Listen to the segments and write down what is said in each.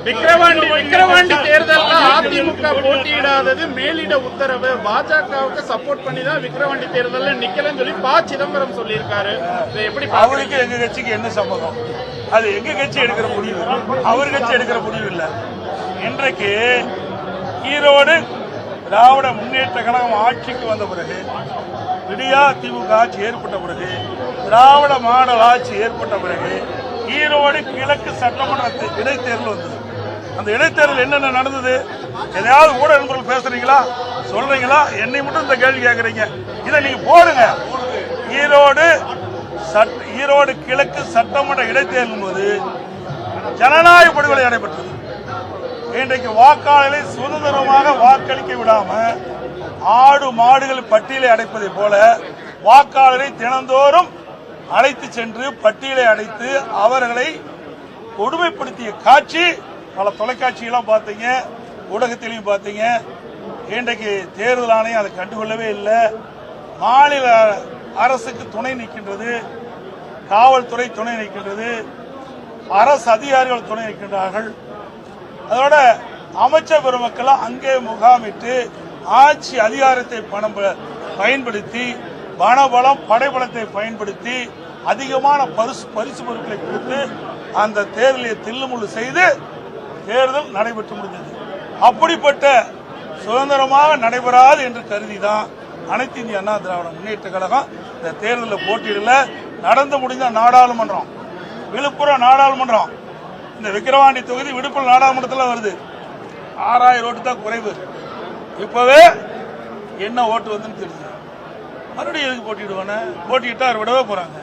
விக்கிரவாண்டி தேர்தலில் அதிமுக போட்டியிடாதது மேலிட உத்தரவு. பாஜகவுக்கு சப்போர்ட் பண்ணி தான் விக்கிரவாண்டி தேர்தலில் நிக்கலன்னு சொல்லி ப. சிதம்பரம் சொல்லியிருக்காரு. எப்படி அவருக்கு எங்க கட்சிக்கு என்ன சம்பந்தம்? அது எங்க கட்சி எடுக்கிற முடிவு, அவர் கட்சி எடுக்கிற முடிவு இல்ல. இன்றைக்கு ஈரோடு திராவிட முன்னேற்ற கழகம் ஆட்சிக்கு வந்த பிறகு, விடியா திமுக ஆட்சி ஏற்பட்ட பிறகு, திராவிட மாடல் ஆட்சி ஏற்பட்ட பிறகு ஈரோடு கிழக்கு சட்டமன்ற இடைத்தேர்தல் வந்தது. அந்த இடைத்தேர்தல் என்னென்ன நடந்தது? எதையாவது ஊடக நண்பர்கள் பேசுறீங்களா, சொல்றீங்களா? என்னை மட்டும் இந்த கேள்வி கேட்கறீங்க. இதை நீங்க போடுங்க. ஈரோடு கிழக்கு சட்டமன்ற இடைத்தேர்தல் போது ஜனநாயக படுகொலை நடைபெற்றது. இன்றைக்கு வாக்காளர்களை சுதந்திரமாக வாக்களிக்க விடாம ஆடு மாடுகள் பட்டியலை அடைப்பதை போல வாக்காளரை தினந்தோறும் அழைத்து சென்று பட்டியலை அடைத்து அவர்களை கொடுமைப்படுத்திய காட்சி பல தொலைக்காட்சிகளாம் பார்த்தீங்க, ஊடகத்திலையும் பார்த்தீங்க. இன்றைக்கு தேர்தல் ஆணையம் அதை கண்டுகொள்ளவே இல்லை. மாநில அரசுக்கு துணை நிற்கின்றது, காவல்துறை துணை நிற்கின்றது, அரசு அதிகாரிகள் துணை நிற்கின்றார்கள். அதோட அமைச்சர் பெருமக்கள் அங்கே முகாமிட்டு ஆட்சி அதிகாரத்தை பயன்படுத்தி வனபலம் படைபலத்தை பயன்படுத்தி அதிகமான பரிசு பொருட்களை கொடுத்து அந்த தேர்தலை தில்லுமுள்ளு செய்து தேர்தல் நடைபெற்று முடிந்தது. அப்படிப்பட்ட சுதந்திரமாக நடைபெறாது என்று கருதிதான் அனைத்து இந்திய அண்ணா திராவிட முன்னேற்ற கழகம் இந்த தேர்தலில் போட்டியிடல. நடந்து முடிந்த நாடாளுமன்றம், விழுப்புரம் நாடாளுமன்றம், இந்த விக்கிரவாண்டி தொகுதி விழுப்புரம் நாடாளுமன்றத்தில் வருது. 6000 ஓட்டு தான் குறைவு. இப்பவே என்ன ஓட்டு வந்துன்னு தெரியுது. மறுபடியும் எதுக்கு போட்டிடுவானே? போட்டிட்டா விடவே போறாங்க.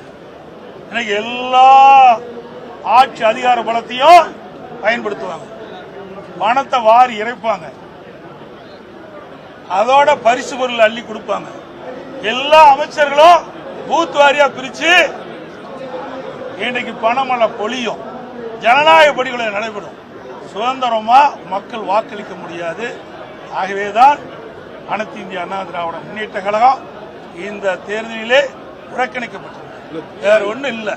இன்னைக்கு எல்லா ஆட்சி அதிகார பலத்தையும் பயன்படுத்துவாங்க, பணத்தை வாரி இறைப்பாங்க, அதோட பரிசு பொருள் அள்ளி கொடுப்பாங்க. எல்லா அமைச்சர்களும் பூத் வாரியா பிரிச்சு இன்றைக்கு பணமல்ல பொழியும். ஜனநாயக படிகளை நடைபெறும். சுதந்திரமா மக்கள் வாக்களிக்க முடியாது. ஆகவேதான் அனைத்து இந்திய அண்ணா திராவிட முன்னேற்ற கழகம் இந்த தேர்தலிலே புறக்கணிக்கப்பட்டது. வேற ஒண்ணும் இல்ல.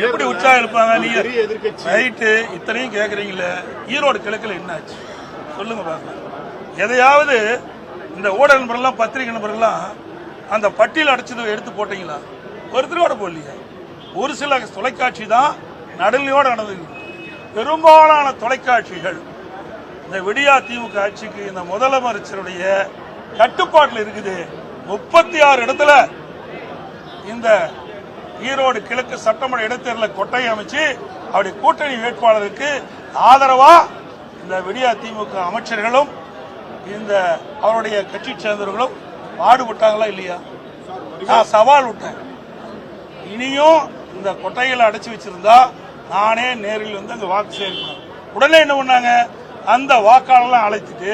எப்படி உற்சாகம் இருப்பாங்க? நீங்க ரைட்டு இத்தனையும் கேக்குறீங்களே, ஈரோடு கிழக்குல என்ன ஆச்சு சொல்லுங்க பாக்கலாம். எதையாவது இந்த ஊடக நண்பர்கள்லாம் பத்திரிகை நண்பர்கள்லாம் அந்த பட்டியல் அடைச்சதை எடுத்து போட்டீங்களா? ஒருத்தரோட போடலையா? ஒரு சில தொலைக்காட்சி தான் நடுநிலையோடு நடந்தது. பெரும்பாலான தொலைக்காட்சிகள் இந்த விடியா திமுக ஆட்சிக்கு இந்த முதலமைச்சருடைய கட்டுப்பாட்டில் இருக்குது. 36 இடத்துல இந்த ஈரோடு கிழக்கு சட்டமன்ற இடைத்தேர்தலில் கொட்டை அமைச்சு அவருடைய கூட்டணி வேட்பாளருக்கு ஆதரவா இந்த விடியா திமுக அமைச்சர்களும் இந்த அவருடைய கட்சி சேர்ந்தவர்களும் பாடுபட்டாங்களா இல்லையா? நான் சவால் விட்டேன். இனியும் இந்த கொட்டைகளை அடைச்சு வச்சிருந்தா நானே நேரில் வந்து அங்க வாக்கு சேர்க்கணும். உடனே என்ன பண்ணாங்க? அந்த வாக்காளர்லாம் அழைச்சிட்டு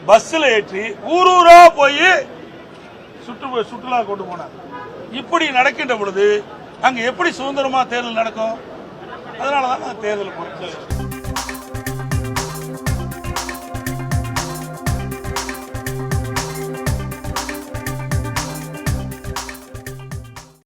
பஸ்ல ஏற்றி ஊரூரா போய் சுற்றுலா கொண்டு போனாங்க. இப்படி நடக்கின்ற பொழுது அங்க எப்படி சுதந்திரமா தேர்தல் நடக்கும்? அதனாலதான் தேர்தல் போறோம்.